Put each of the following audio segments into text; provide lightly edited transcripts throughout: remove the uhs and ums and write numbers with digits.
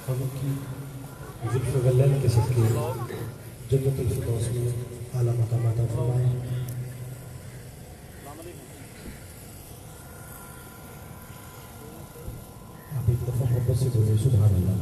ہم کی ذکر غلال کے صدقے جنت الفردوس میں اعلیٰ مقامات عطا فرمائے. آپ ایک دفعہ محبت سے بولے سبحان اللہ.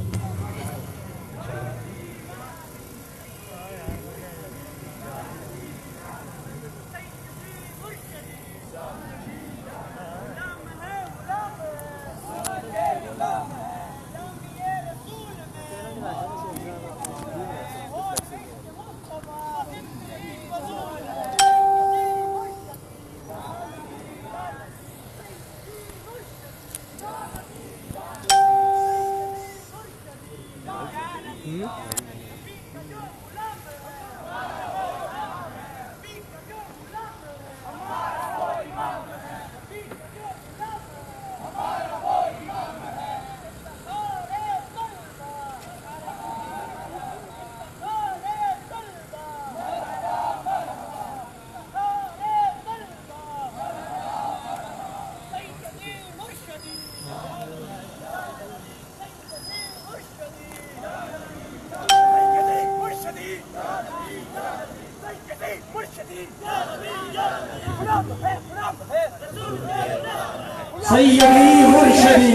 سیدی مرشدی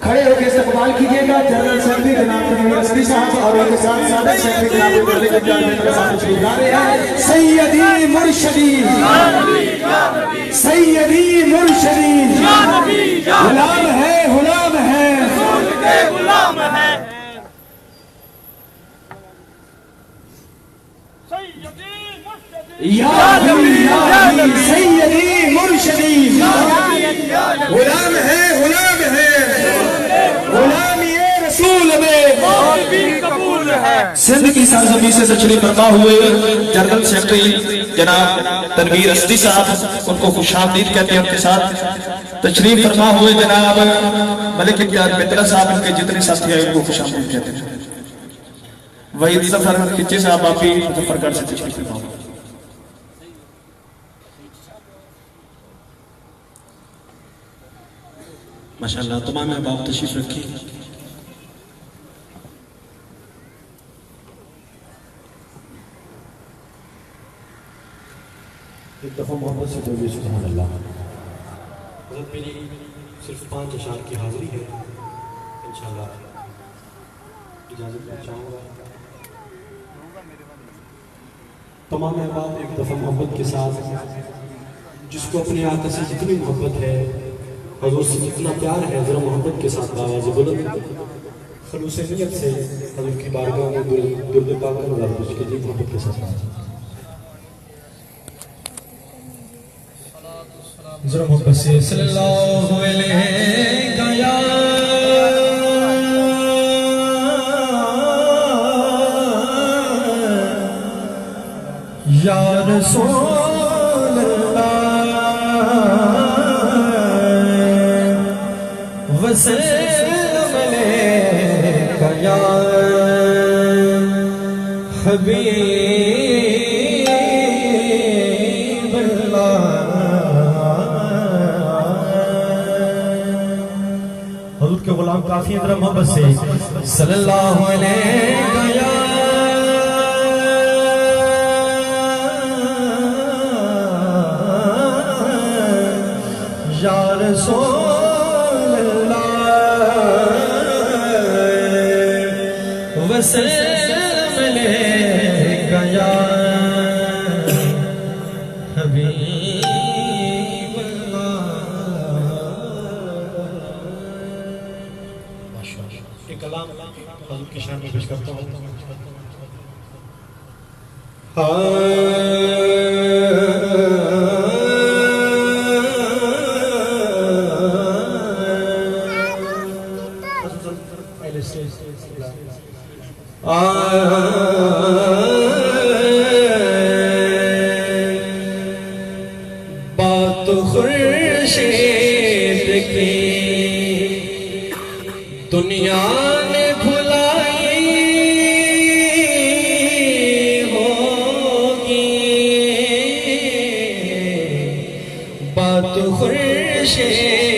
کھڑے ہو کے استقبال کیجئے گا جنرل سیکرٹری جناب تنویر اسدی صاحب اور ان کے ساتھ صادق سیکرٹری جناب مرلی جنجال میں کے ساتھ تشریف لا رہے ہیں. سیدی مرشدی سیدی مرشدی غلام ہے غلام ہے رسول کے غلام ہے. یا علی سیدی مرشدی غلام ہے غلام ہے غلامی رسول میں قبول ہے. سندھ کی سرزمین سے تشریف فرما ہوئے جنرل سیکرٹری جناب تنویر اسدی صاحب ان کو خوش آمدید کہتے ہیں. ان کے ساتھ تشریف فرما ہوئے جناب ملک امتیاز مترا صاحب ان کے جتنے ساتھی ہیں ان کو خوش آمدید کہتے ہیں. وحید ظفر کچے صاحب آپ بھی مظفر گڑھ سے تشریف فرما ہوئے. ماشاءاللہ تمام احباب تشریف رکھی. ایک دفعہ محبت سے بولے سبحان اللہ. حضرت میری صرف 5 اشعار کی حاضری ہے انشاءاللہ اجازت میں چاہوں گا. تمام احباب ایک دفعہ محبت کے ساتھ جس کو اپنے آقا سے جتنی محبت ہے حضور سے جتنا پیار ہے ذرا محبت کے ساتھ آواز بلند خلوص نیت سے حضور کی بارگاہ میں درد پاک کا نظر پیش کیجیے محبت کے ساتھ. ذرا محبت سے صلی اللہ علیہ یا رسول اللہ وسلم علیکہ یا حبیب اللہ. حضور کے غلام کافی ہیں ذرا محبت سے صلی اللہ علیہ یا رسول اللہ وسلم علیکہ یا حبیب اللہ. ایک کلام حضور کی شان میں پیش کرتا ہوں. بات خورشید کی دنیا نے بھلائی ہوگی. بات خورشید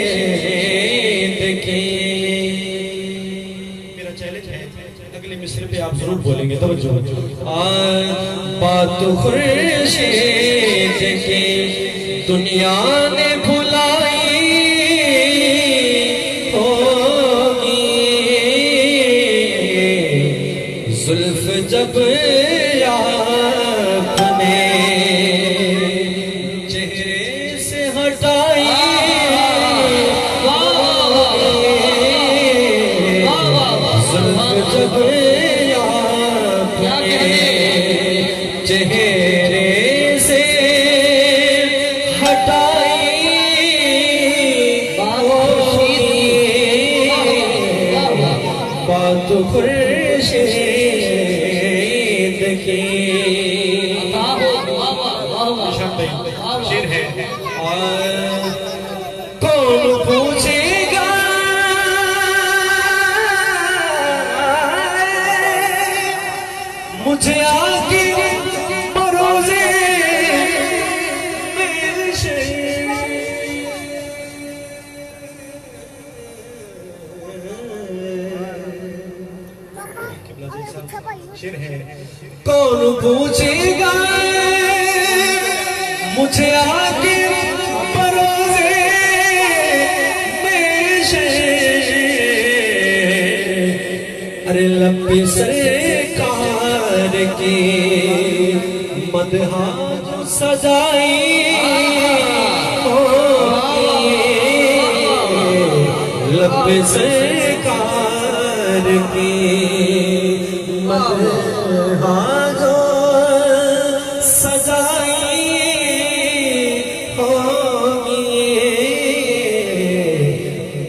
میرا چیلنج ہے اگلے مصرے پہ آپ ضرور بولیں گے، توجہ بات خورشید کی دنیا نے بھلائی ہوگی، زلف جب آپ نے چہرے سے ہٹائی زلف جب آپ نے چہرے سے ہٹائی بات خورشید کی شیر ہے کون پوچھے گا مجھے آگے بروزے میرے شیر ہے کون پوچھے گا مجھے آگے بروزے میرے ارے لب سرکار کی مدحہ سجائی لب سرکار کی مدحہ جو سجائی ہوگی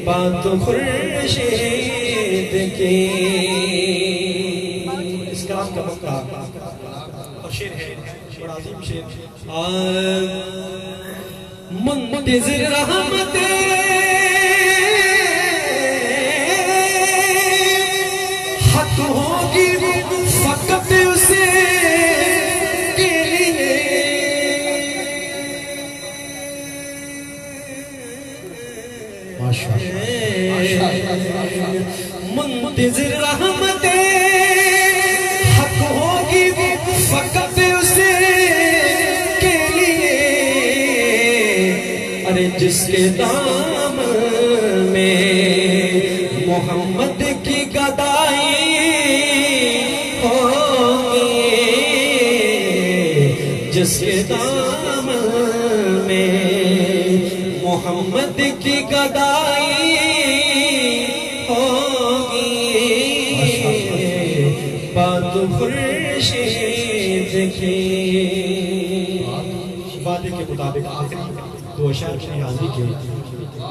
بات خورشید کی اس کلام کا مقطع اور شیر ہے بڑا عظیم شیر منتظر رحمتیں حق ہوگی فقط اسے کے لیے منتظر رحمتیں حق ہوگی فقط اسے کے لیے ارے جس کے دامن میں محمد کی گدائی ہوگی جس کے دامن میں محمد کی گدائی ہوگی بات خورشید کی وعدے کے مطابق آخری دو اشعار کی حاضری کے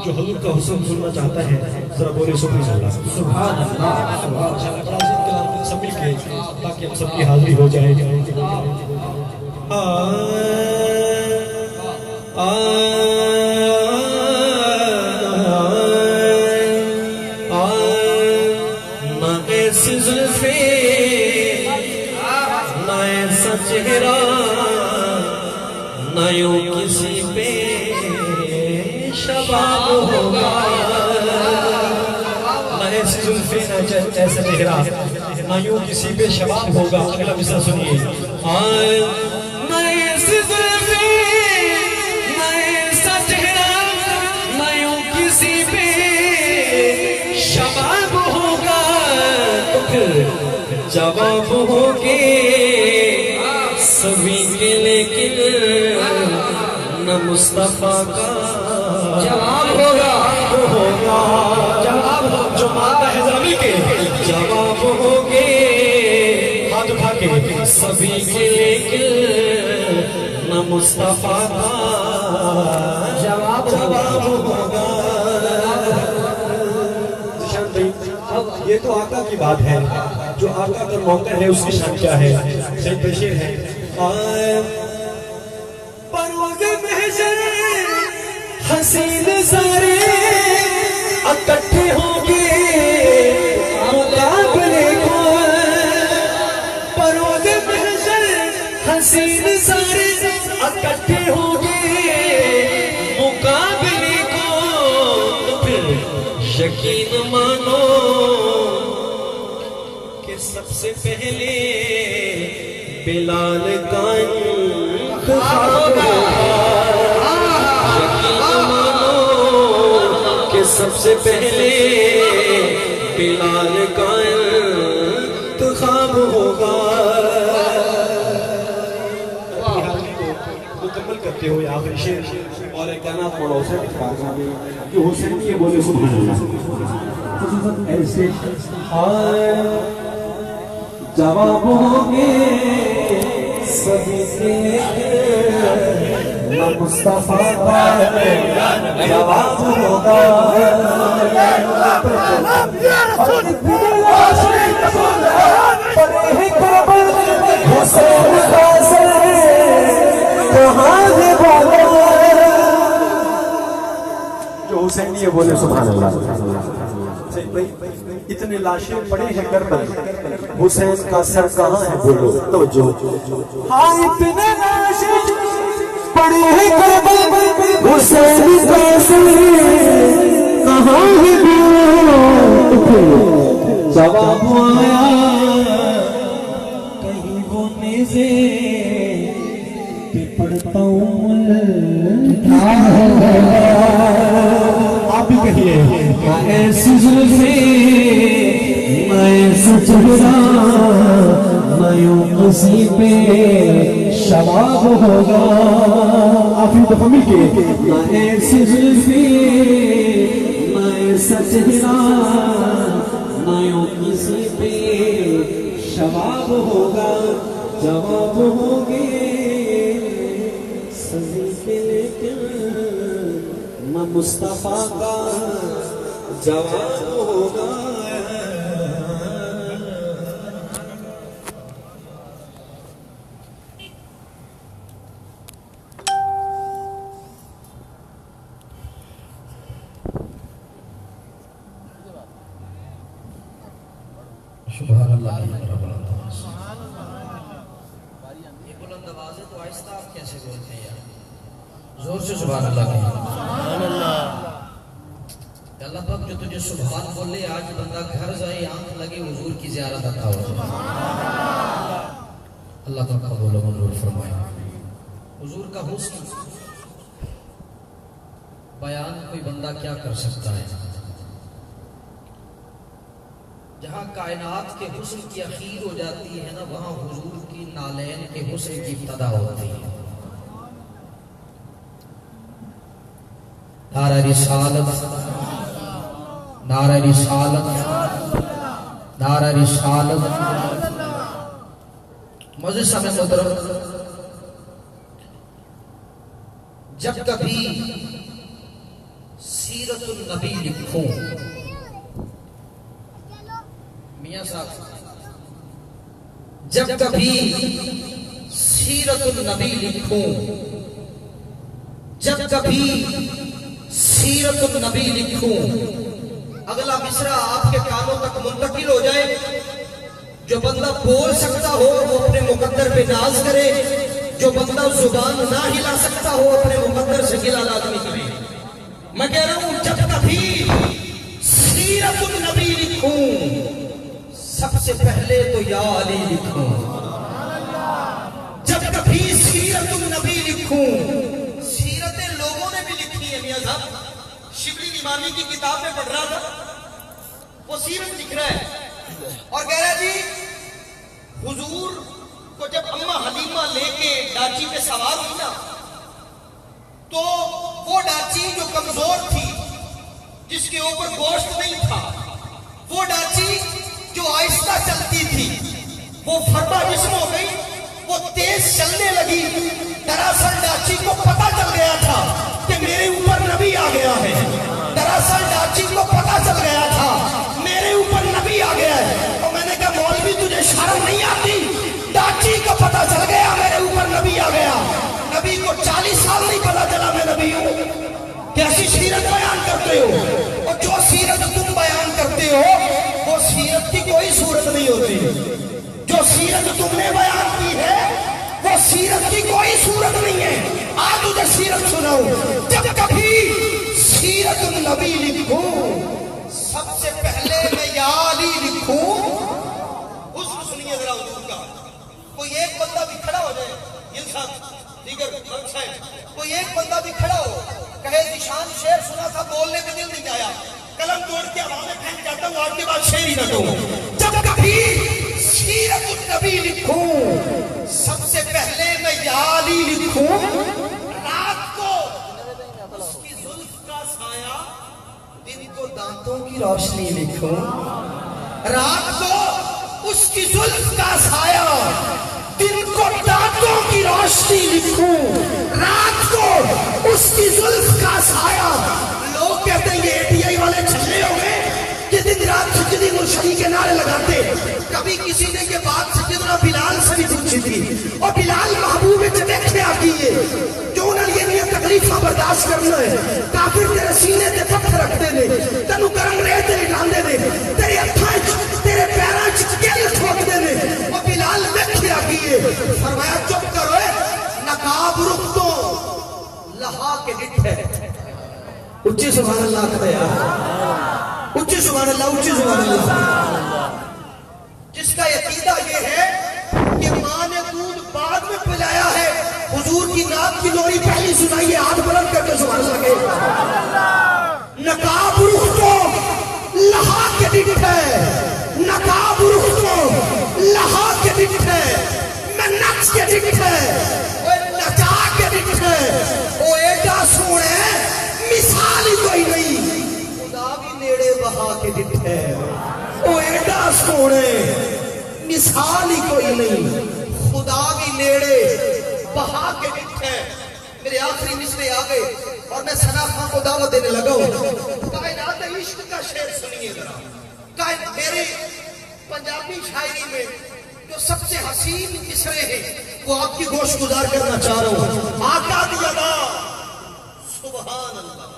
جو حضور کا حسن سننا چاہتا ہے ذرا بولے سبحان اللہ سبحان اللہ سب مل کے تاکہ ہم سب کی حاضری ہو جائے نہ ایسی زلفیں نہ ایسا چہرہ نہ یوں کسی پہ شباب ہوگا نہ ایسی زلفیں نہ ایسا چہرہ نہ یوں کسی پہ شباب ہوگا اگلا مصرع سنیے نہ ایسی زلفیں نہ ایسا چہرہ نہ یوں کسی پہ شباب ہوگا تو پھر جواب ہوگے سبھی کے لیکن نہ مصطفیٰ کا جواب ہوگا جواب جو مانگتا ہے ذرا مل کے جواب ہوگے ہاتھ اٹھا کے سبھی کے لیکن نہ مصطفیٰ کا جواب ہوگا یہ تو آقا کی بات ہے جو آقا کا موقع ہے اس کی شان کیا ہے صحیح بشیر ہے پروز محشر حسین سارے اکٹھے ہوں گے مقابلے کو پروز محشر حسین سارے اکٹھے ہوں گے مقابلے کو تو پھر یقین مانو کہ سب سے پہلے بلال کا انتخاب ہوگا. یقین مانو کہ سب سے پہلے بلال کا انتخاب ہوگا. مکمل کرتے ہوئے آخری شعر اور ایک گانا تھوڑا اسے کہ حسین یہ بولے سبحان اللہ. ایسے جواب ہوگے سبھی کے مصطفیٰ کا جواب ہوگا. جو حسین یہ بولے سبحان اللہ. اتنے لاشیں پڑے ہیں گھر پر, حسین کا سر کہاں ہے بولو توجہ. ہاں اتنے لاشیں پڑے ہیں گھر پر, حسین کا سر کہاں ہے بولو. جواب آیا کہیں وہ نیزے پہ پڑتا ہوں. آپ بھی کہیے ایسی زلفیں میں سچہرا میوں کسی پہ شباب ہوگا. آپ ہی دفعہ مل کے ایسی زلفیں میں سچہرا میوں کسی پہ شباب ہوگا. جواب ہوگے سزی کے لیکن مصطفیٰ کا جواب ہوگا. سبحان اللہ. یہ بلند آواز ہے تو آہستہ آپ کیسے بولتے ہیں یار؟ زور سے سبحان اللہ کہیں. اللہ پاک جو تجھے سبحان بولے آج بندہ گھر جائے آنکھ لگے حضور کی زیارت عطا ہو جائے. اللہ پاک قبول و منظور فرمائے. حضور کا حسن بیان کوئی بندہ کیا کر سکتا ہے. جہاں کائنات کے حسن کی اخیر ہو جاتی ہے نا, وہاں حضور کی نالین کے حسن کی ابتدا ہوتی ہے. نعرہ رسالت, نعرہ رسالت, نعرہ رسالت. معزز سامع محترم, جب کبھی سیرت النبی لکھوں, میاں صاحب جب کبھی سیرت النبی لکھوں, جب کبھی سیرت النبی لکھوں, اگلا مصرع آپ کے کانوں تک منتقل ہو جائے. جو بندہ بول سکتا ہو وہ اپنے مقدر پہ ناز کرے, جو بندہ زبان نہ ہلا سکتا ہو اپنے مقدر سے گلہ لازمی کرے. میں کہہ رہا ہوں جب کبھی سیرت النبی لکھوں, سب سے پہلے تو یا علی لکھوں. جب کبھی سیرت النبی لکھوں, سیرتیں لوگوں نے بھی لکھی ہیں. میاں صاحب شبلی امامی کی کتاب میں پڑھ رہا تھا, وہ سیرت لکھ رہا ہے اور کہہ رہا جی حضور کو جب اماں حلیمہ لے کے ڈاچی پہ سوار ہوئی نا, تو وہ ڈاچی جو کمزور تھی, جس کے اوپر گوشت نہیں تھا, وہ ڈاچی جو آہستہ چلتی تھی, وہ فربا جسم ہو گئی, وہ تیز چلنے لگی. دراصل ڈاچی کو پتہ چل گیا تھا کہ میرے اوپر نبی آ گیا ہے. دراصل ڈاچی کو پتہ چل گیا تھا میرے اوپر نبی آ گیا ہے. اور میں نے کہا مولوی تجھے شرم نہیں آتی؟ ڈاچی کو پتہ چل گیا میرے اوپر نبی آ گیا. نبی کو 40 سال نہیں پتہ چلا میں نبی ہوں. کیسی سیرت بیان کرتے ہو؟ اور جو سیرت تم بیان کرتے ہو وہ سیرت کی کوئی صورت نہیں ہوتی. جو سیرت تم نے بیان کی ہے وہ سیرت کی کوئی صورت نہیں ہے. آج تجھے سیرت سناؤں. جب کبھی سیرت النبی لکھوں, ہو جائے گل صاحب دیگر بخش ہے کوئی ایک بندہ بھی کھڑا ہو کہے ذیشان شعر سنا تھا بولنے پہ دل نہیں آیا قلم توڑ کے ہوا میں پھینک جاتا ہوں آپ کے بعد شعر ہی نہ کہوں جب کبھی سیرت النبی لکھوں سب سے پہلے میں یالی لکھوں رات کو اس کی زلف کا سایہ دن کو دانتوں کی روشنی لکھوں رات کو اس کی زلف کا سایہ دن کو دانتوں کی روشنی لکھوں رات کو اس کی زلف کا سایہ لوگ کہتے ہیں یہ اے ٹی آئی والے چھلے ہو گئے کہ دن رات سجدی مرشدی کے نعرے لگاتے کبھی کسی نے یہ بات سیدنا بلال سے بھی پوچھی تھی اور بلال محبوب دیکھے آتی ہے جو انہوں نے یہ تکلیفہ برداشت کرنا ہے کافر تیرے سینے تے پتھر رکھتے نے تینوں گرم رہے تیرے ڈاندے نے تیرے ہتھاں تیرے پیراں چکیل ٹھوکتے نے اور بلال دیکھے آتی ہے فرمایا چپ کرو نقاب رخ تو لہا کے ڈٹھے اچھی سبحان اللہ کہتے ہیں اچھی سبحان اللہ اچھی سبحان اللہ جس کا عقیدہ یہ ہے کہ ماں نے دودھ بعد میں پلایا ہے حضور کی نام کی لوری پہلی سنائی ہے ہاتھ بلند کر کے سبحان اللہ کے نقاب رخ تو لہا کے ڈٹ ہے نقاب رخ تو لہا کے ڈٹ ہے میں نقص کے ڈٹ ہے نچا کے ڈٹ ہے وہ ایڈا سونے مثال ہی کوئی نہیں خدا بھی نیڑے بہا کے ڈٹ ہے وہ ایڈا سونے مثال ہی کوئی نہیں خدا بھی نیڑے بہا کے ڈٹ ہے میرے آخری مصرے آگئے اور میں ثنا خان کو دعوت دینے لگا ہوں کائنات عشق کا شعر سنیے ذرا میرے پنجابی شاعری میں جو سب سے حسین مصرے ہیں وہ آپ کی گوش گزار کرنا چاہ رہا ہوں آقا دی ادا سبحان اللہ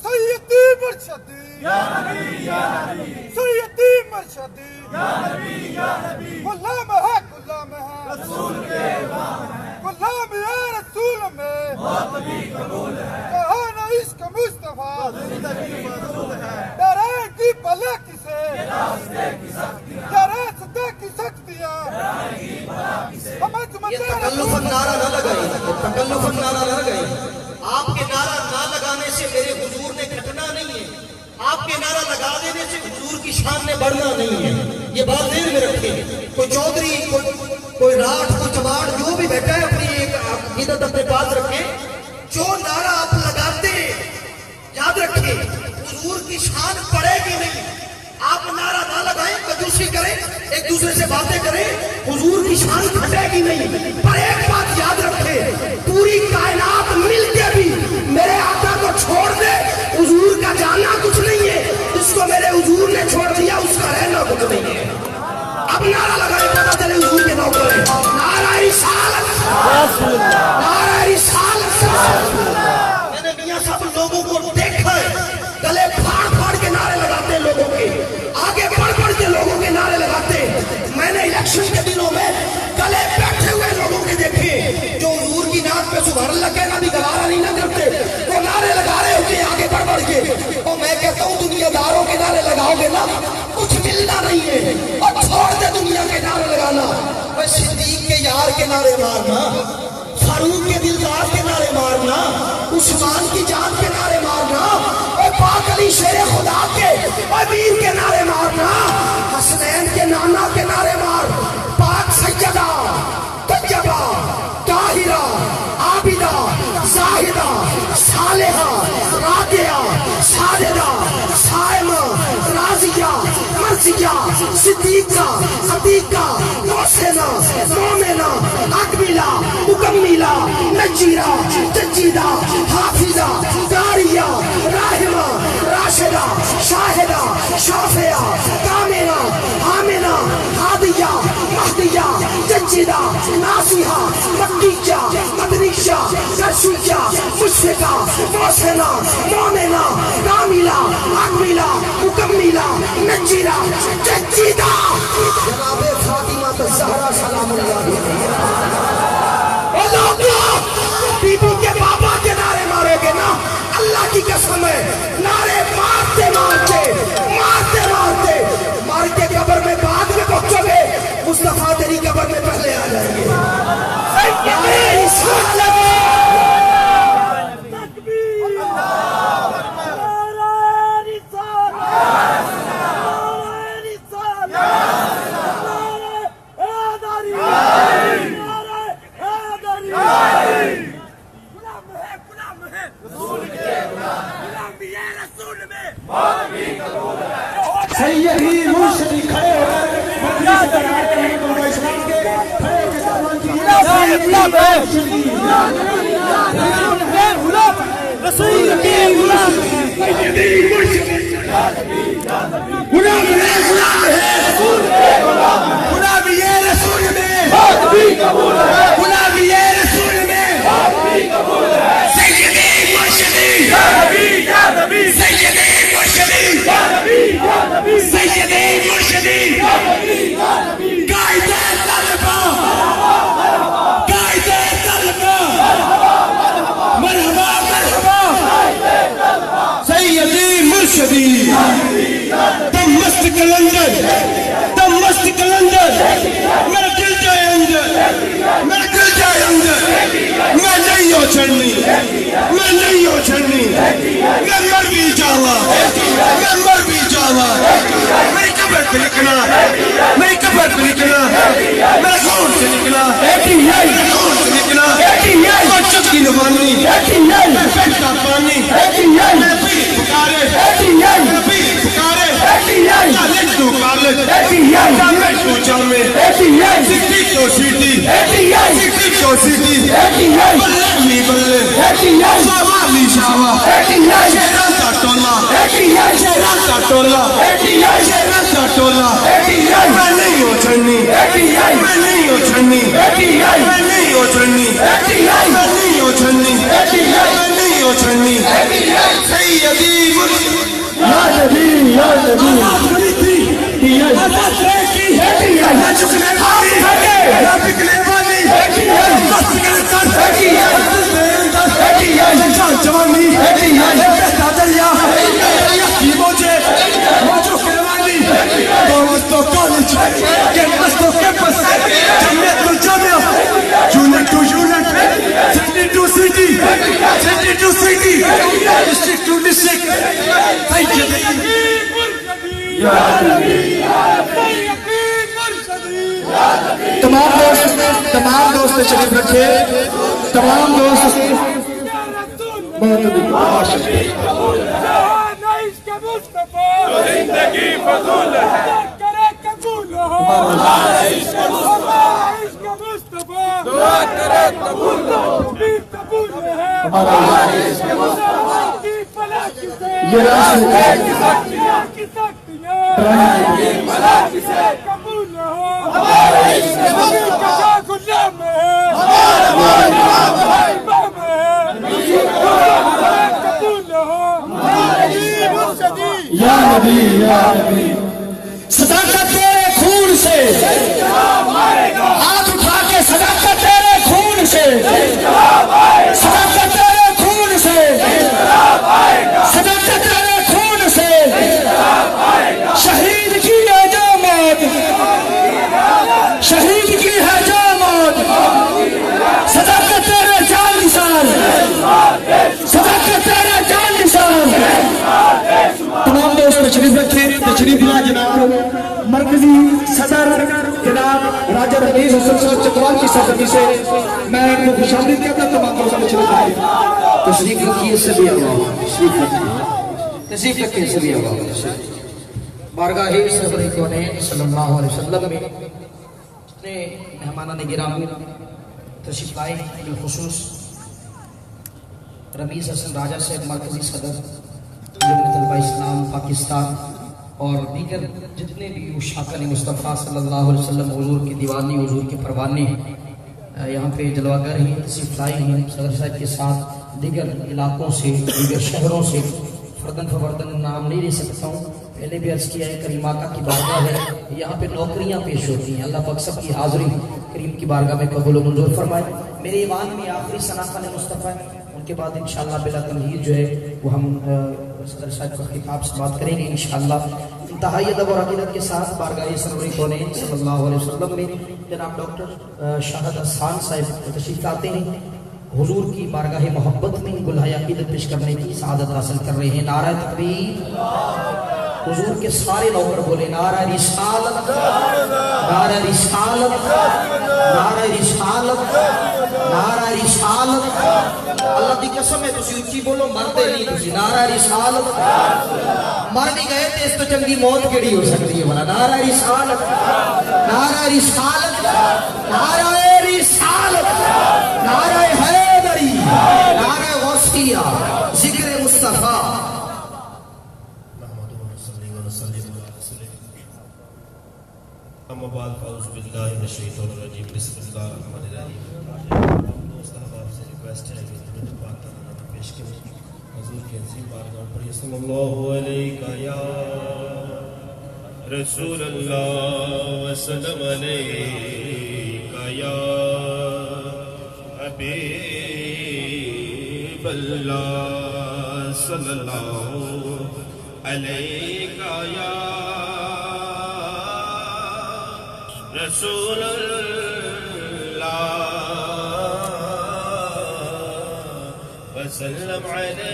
سیدی مرشدی یا نبی یا نبی سیدی مرشدی یا نبی یا نبی غلام ہے رسول کے امام ہے غلام ہے رسول میں موت بھی قبول ہے کہانا عشق مصطفیٰ زندگی مقصود ہے ڈرے کی بلا کسے یہ راستے کی سختیاں یہ راستے کی سختیاں ڈرے کی بلا کسے یہ تکلف نعرہ نہ لگائی تکلف نعرہ نہ لگائی آپ کے نعرہ نہ لگانے سے میرے حضور نے گھٹنا نہیں ہے آپ کے نعرہ لگا دینے سے حضور کی شان نے بڑھنا نہیں ہے یہ بات ذہن میں رکھیں کوئی چودھری کوئی راٹھ کوئی چماڑ جو بھی بیٹھا ہے اپنی ایک عقیدت اپنے پاس رکھیں جو نعرہ آپ لگاتے یاد رکھیں حضور کی شان پڑے گی نہیں آپ نعرہ نہ لگائیں کنجوسی کریں ایک دوسرے سے باتیں کریں حضور کی شان گھٹے گی نہیں پر ایک بات یاد رکھیں پوری کائنات مل کے بھی میرے آقا کو چھوڑ دے حضور کا جانا کچھ نہیں ہے جس کو میرے حضور نے چھوڑ دیا اس کا رہنا کچھ نہیں ہے اب نعرہ لگائیں پتہ چلے حضور کے نام پر نعرہ رسالت نعرہ رسالت میں نے میاں صاحب لوگوں کو دیکھا ہے گلے پھاڑ پھاڑ کے نعرے لگاتے ہیں لوگوں کے آگے بڑھ بڑھ کے لوگوں کے نعرے لگاتے میں نے الیکشن کے دنوں میں گلے بیٹھے ہوئے لوگوں کے دیکھے جو حضور کی نعت پہ سبحان اللہ کہنا بھی گوارا نہیں نہ کرتے وہ نعرے لگا رہے ہوتے ہیں آگے بڑھ بڑھ کے اور میں کہتا ہوں دنیا داروں کے نعرے لگاؤ گے نا کچھ ملنا نہیں ہے اور چھوڑ دے دنیا کے نعرے لگانا وہ صدیق کے یار کے نعرے مارنا فاروق کے دلدار کے نعرے مارنا عثمان کی جان کے نعرے مارنا اور پاک علی شیر خدا کے امیر کے نعرے مارنا حسنین کے نانا کے نعرے مار پاک سیدہ طیبہ طاہرہ عابدہ زاہدہ صالحہ راکعہ ساجدہ صائمہ راضیہ مرضیہ صدیقہ عتیقہ محسنہ مومنہ اقبلہ مکملہ نجیرہ ججیدہ حافظہ داریہ راحمہ راشدہ شاہدہ شافعہ کاملہ حاملہ ہادیہ مہدیہ ججیدہ ناصحہ مکیہ مدنیشہ نرشیہ مشفقہ محسنہ مومنہ کاملہ اقبلہ مکملہ نجیرہ ججیدہ جناب فاطمہ الزہرا سلام اللہ بی بی کے بابا کے نعرے مارے گے نا اللہ کی قسم ہے نعرے مارتے مارتے مارتے مارتے مار کے قبر میں بعد میں پہنچو گے مصطفیٰ تیری قبر میں پہلے آ جائیں گے سیدی مرشدی کھڑے ہو کر مرکزی صدر آیت احمد علماء اسلام کے کھڑے ہو کے دعوان کی دم مست کلندر دم مست کلندر میرا دل جائے اندر میرا دل جائے اندر میں نہیں ہو چھڑنی میں نہیں ہو چھڑنی میں مر بھی جاوا میں مر بھی جاوا میری قبر پہ لکھنا میری قبر پہ لکھنا میرا خون سے نکلا میرا خون سے نکلا اور چکی نوانی میں پیٹ کا پانی میں پیر پکارے میں پیر پکارے کالج تو کالج جامع تو جامع سٹی تو سٹی سٹی تو سٹی بلے می بلے شاوا می شاوا شیران کا ٹولا شیران کا ٹولا شیران کا ٹولا میں نہیں ہو چھڑنی میں نہیں ہو چھڑنی میں نہیں ہو چھڑنی میں نہیں ہو چھڑنی میں نہیں ہو چھڑنی سیدی مرشدی یا نبی یا نبی یا چکنے والی یا بکنے والی مست جوانی دریا یہ موجے موجو کروالی دولتوں کالج کیمپسوں کیمپس جمعیت الجامعہ unit to unit city to city city to city district to district تمام دوست شریف رکھے تمام دوست زندگی فضول ہے کرے قبول ہو دعا کرے قبول ہو قبول ہے یہ قبول ہو یا نبی یا نبی صداقت تیرے خون سے ہاتھ اٹھا کے صداقت تیرے خون سے صداقت تیرے خون سے صداقت تیرے خون سے شہید کی ہے جو موت شہید کی ہے جو موت صداقت تیرے جان نثار صداقت تیرے جان نثار تمام دوست تشریف رکھیں تشریف لا جناب مرکزی صدر جناب راجہ رئیس حسن صاحب چکوال کی سرزمی سے میں ان کو خوشامدید کرتا ہوں تمام دوست تشریف رکھیں تشریف رکھیے سبھی عوام تشریف رکھیں سبھی عوام بارگاہ سرور کونین صلی اللہ علیہ وسلم میں اپنے مہمانان گرامی تشریف لائے بالخصوص رمیز حسن راجہ صاحب مرکزی صدر جمعیت علماء اسلام پاکستان اور دیگر جتنے بھی اشاقان مصطفیٰ صلی اللہ علیہ وسلم حضور کی دیوانی حضور کے پروانے یہاں پہ جلواگر ہیں تشریف لائے ہیں صدر صاحب کے ساتھ دیگر علاقوں سے دیگر شہروں سے فردن فوردن نام نہیں لے سکتا ہوں پہلے بھی عرض کیا ہے کریم آقا کی بارگاہ ہے یہاں پہ نوکریاں پیش ہوتی ہیں اللہ پاک سب کی حاضری کریم کی بارگاہ میں قبول و منظور فرمائے میرے ایوان میں آخری ثناخان مصطفیٰ ان کے بعد انشاءاللہ بلا تمہید جو ہے وہ ہم صدر صاحب کا خطاب سے بات کریں گے انشاءاللہ انتہائی ادب اور عقیدت کے ساتھ بارگاہ سرور کونین صلی اللہ علیہ وسلم میں جناب ڈاکٹر شاہد احسان صاحب تشریف لاتے ہیں حضور کی بارگاہ محبت میں گلہائے عقیدت پیش کرنے کی سعادت حاصل کر رہے ہیں نعرہ تکبیر حضور کے سارے نوکر بولے نعرہ رسالت، نعرہ رسالت، نعرہ رسالت، نعرہ رسالت۔ اللہ دی قسم ہے تسی اچھی بولو، مرتے نہیں تسی، نعرہ رسالت۔ مر بھی گئے تھے اس تو چنگی موت کیڑی ہو سکتی ہے بولا نعرہ رسالت، نعرہ رسالت، نعرہ رسالت، نعرہ حیدری، نعرہ غوثیہ، ذکر مصطفیٰ۔ اما بعد فاعوذ باللہ من الشیطان الرجیم بسم اللہ الرحمن الرحیم۔ دوست احباب سے ریکویسٹ ہے کہ درود پاک تعالیٰ پیش کریں حضور کے عظیم بارگاہ پر صلی اللہ علیہ یا رسول اللہ وسلم علیہ یا حبیب اللہ صلی اللہ علیہ یا رسول اللہ وسلم علیک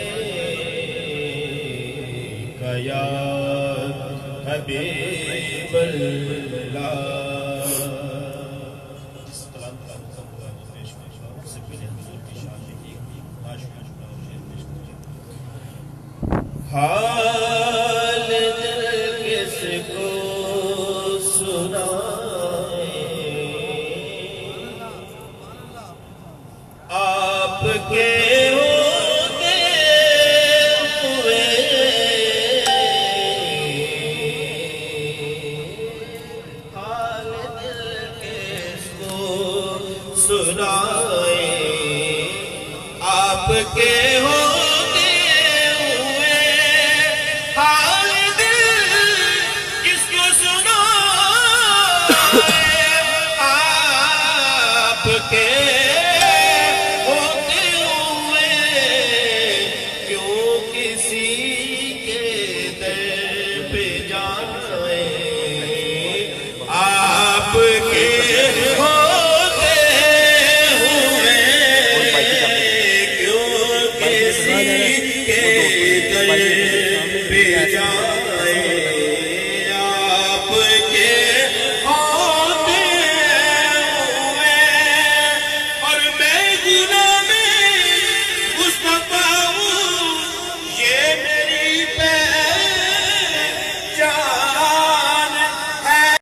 یا حبیب اللہ۔ جس کلام کا حکم ہوا وہ پیش کرنا، اس سے پہلے حضور کی شان میں ایک نعت شعر پیش کریں۔